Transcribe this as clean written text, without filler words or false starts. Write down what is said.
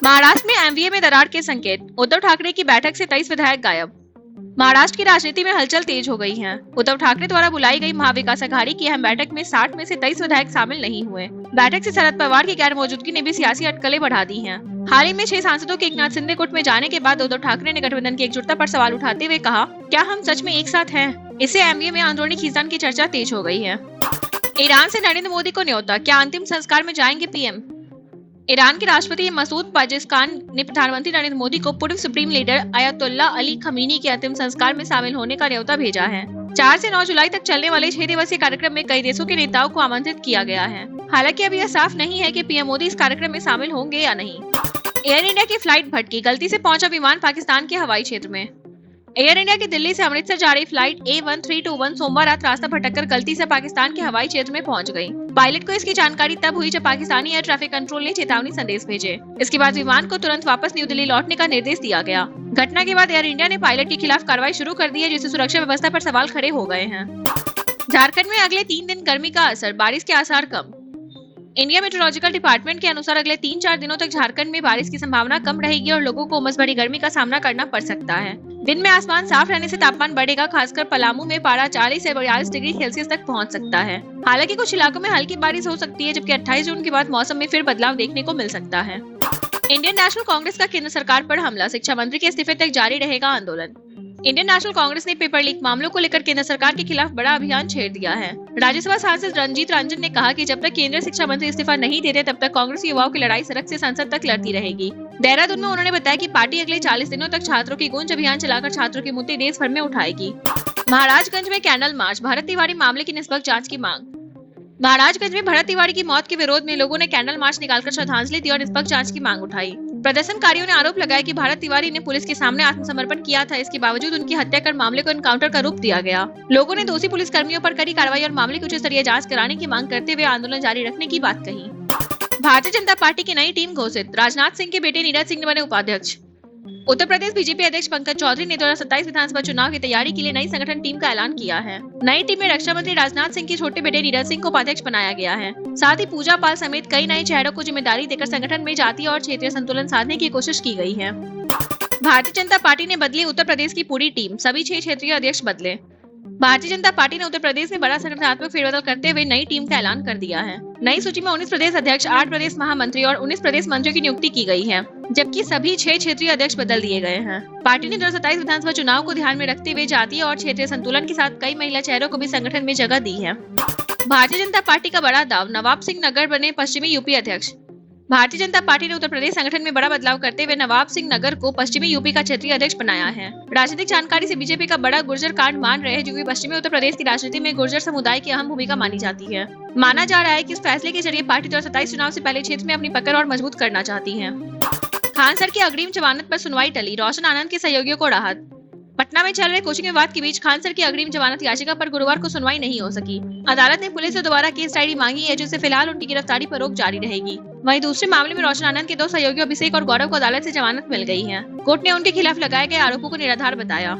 महाराष्ट्र में एमवीए में दरार के संकेत, उद्धव ठाकरे की बैठक से 23 विधायक गायब। महाराष्ट्र की राजनीति में हलचल तेज हो गई है। उद्धव ठाकरे द्वारा बुलाई गई महाविकास अघाड़ी की अहम बैठक में 60 में से 23 विधायक शामिल नहीं हुए। बैठक से शरद पवार की गैर मौजूदगी ने भी सियासी अटकलें बढ़ा दी हैं। हाल ही में 6 सांसदों के एकनाथ शिंदे गुट में जाने के बाद उद्धव ठाकरे ने गठबंधन की एकजुटता पर सवाल उठाते हुए कहा, क्या हम सच में एक साथ हैं? इससे एमवीए में अंदरूनी खींचतान की चर्चा तेज हो गई है। ईरान से नरेंद्र मोदी को न्योता, क्या अंतिम संस्कार में जाएंगे पीएम? ईरान के राष्ट्रपति मसूद पेजेश्कियान ने प्रधानमंत्री नरेंद्र मोदी को पूर्व सुप्रीम लीडर अयतुल्ला अली खमीनी के अंतिम संस्कार में शामिल होने का न्योता भेजा है। 4 से 9 जुलाई तक चलने वाले 6 दिवसीय कार्यक्रम में कई देशों के नेताओं को आमंत्रित किया गया है। हालांकि अभी यह साफ नहीं है कि पीएम मोदी इस कार्यक्रम में शामिल होंगे या नहीं। एयर इंडिया की फ्लाइट भटकी, गलती से पहुंचा विमान पाकिस्तान के हवाई क्षेत्र में। एयर इंडिया की दिल्ली से अमृतसर जा रही फ्लाइट A1321 सोमवार रात रास्ता भटककर गलती से पाकिस्तान के हवाई क्षेत्र में पहुंच गई। पायलट को इसकी जानकारी तब हुई जब पाकिस्तानी एयर ट्रैफिक कंट्रोल ने चेतावनी संदेश भेजे। इसके बाद विमान को तुरंत वापस न्यू दिल्ली लौटने का निर्देश दिया गया। घटना के बाद एयर इंडिया ने पायलट के खिलाफ कार्रवाई शुरू कर दी है, जिससे सुरक्षा व्यवस्था पर सवाल खड़े हो गए हैं। झारखंड में अगले 3 दिन गर्मी का असर, बारिश के आसार कम। इंडिया मेट्रोलॉजिकल डिपार्टमेंट के अनुसार अगले 3-4 दिनों तक झारखंड में बारिश की संभावना कम रहेगी और लोगों को उमस भरी गर्मी का सामना करना पड़ सकता है। दिन में आसमान साफ रहने से तापमान बढ़ेगा, खासकर पलामू में पारा 40 से 42 डिग्री सेल्सियस तक पहुंच सकता है। हालांकि कुछ इलाकों में हल्की बारिश हो सकती है, जबकि 28 जून के बाद मौसम में फिर बदलाव देखने को मिल सकता है। इंडियन नेशनल कांग्रेस का केंद्र सरकार पर हमला, शिक्षा मंत्री के इस्तीफे तक जारी रहेगा आंदोलन। इंडियन नेशनल कांग्रेस ने पेपर लीक मामलों को लेकर केंद्र सरकार के खिलाफ बड़ा अभियान छेड़ दिया है। राज्यसभा सांसद रंजीत रंजन ने कहा कि जब तक केंद्रीय शिक्षा मंत्री इस्तीफा नहीं देते तब तक कांग्रेस युवाओं की लड़ाई सड़क से संसद तक लड़ती रहेगी। देहरादून में उन्होंने बताया कि पार्टी अगले 40 दिनों तक छात्रों की गूंज अभियान चलाकर छात्रों के मुद्दे देश भर में उठाएगी। महाराजगंज में कैंडल मार्च, भरत तिवारी मामले की निष्पक्ष जांच की मांग। महाराजगंज में भरत तिवारी की मौत के विरोध में लोगों ने कैंडल मार्च निकालकर श्रद्धांजलि दी और निष्पक्ष जांच की मांग उठाई। प्रदर्शनकारियों ने आरोप लगाया कि भरत तिवारी ने पुलिस के सामने आत्मसमर्पण किया था, इसके बावजूद उनकी हत्या कर मामले को एनकाउंटर का रूप दिया गया। लोगों ने दोषी पुलिस कर्मियों पर कड़ी कार्रवाई और मामले की उच्च स्तरीय जांच कराने की मांग करते हुए आंदोलन जारी रखने की बात कही। भारतीय जनता पार्टी की नई टीम घोषित, राजनाथ सिंह के बेटे नीरज सिंह ने बने उपाध्यक्ष। उत्तर प्रदेश बीजेपी अध्यक्ष पंकज चौधरी ने 2027 विधानसभा चुनाव की तैयारी के लिए नई संगठन टीम का ऐलान किया है। नई टीम में रक्षा मंत्री राजनाथ सिंह के छोटे बेटे नीरज सिंह को उपाध्यक्ष बनाया गया है। साथ ही पूजा पाल समेत कई नए चेहरों को जिम्मेदारी देकर संगठन में जातीय और क्षेत्रीय संतुलन साधने की कोशिश की गई है। भारतीय जनता पार्टी ने बदली उत्तर प्रदेश की पूरी टीम, सभी 6 क्षेत्रीय अध्यक्ष बदले। भारतीय जनता पार्टी ने उत्तर प्रदेश में बड़ा संगठनात्मक फेरबदल करते हुए नई टीम का ऐलान कर दिया है। नई सूची में 19 प्रदेश अध्यक्ष, 8 प्रदेश महामंत्री और 19 प्रदेश मंत्रियों की नियुक्ति की गई है, जबकि सभी 6 क्षेत्रीय अध्यक्ष बदल दिए गए हैं। पार्टी ने 2027 विधानसभा चुनाव को ध्यान में रखते हुए जातीय और क्षेत्रीय संतुलन के साथ कई महिला चेहरों को भी संगठन में जगह दी है। भारतीय जनता पार्टी का बड़ा दाव, नवाब सिंह नगर बने पश्चिमी यूपी अध्यक्ष। भारतीय जनता पार्टी ने उत्तर प्रदेश संगठन में बड़ा बदलाव करते हुए नवाब सिंह नगर को पश्चिमी यूपी का क्षेत्रीय अध्यक्ष बनाया है। राजनीतिक जानकारी से बीजेपी का बड़ा गुर्जर कांड मान रहे हैं, जो कि पश्चिमी उत्तर प्रदेश की राजनीति में गुर्जर समुदाय की अहम भूमिका मानी जाती है। माना जा रहा है कि इस फैसले के जरिए पार्टी 2027 चुनाव से पहले क्षेत्र में अपनी पकड़ और मजबूत करना चाहती है। खान सर की अग्रिम जमानत पर सुनवाई टली, रोशन आनंद के सहयोगियों को राहत। पटना में चल रहे कोचिंग विवाद के बीच खान सर की अग्रिम जमानत याचिका पर गुरुवार को सुनवाई नहीं हो सकी। अदालत ने पुलिस से दोबारा केस डायरी मांगी है, जिससे फिलहाल उनकी गिरफ्तारी पर रोक जारी रहेगी। वहीं दूसरे मामले में रोशन आनंद के 2 सहयोगियों अभिषेक और गौरव को अदालत से जमानत मिल गई है। कोर्ट ने उनके खिलाफ लगाए गए आरोपों को निराधार बताया।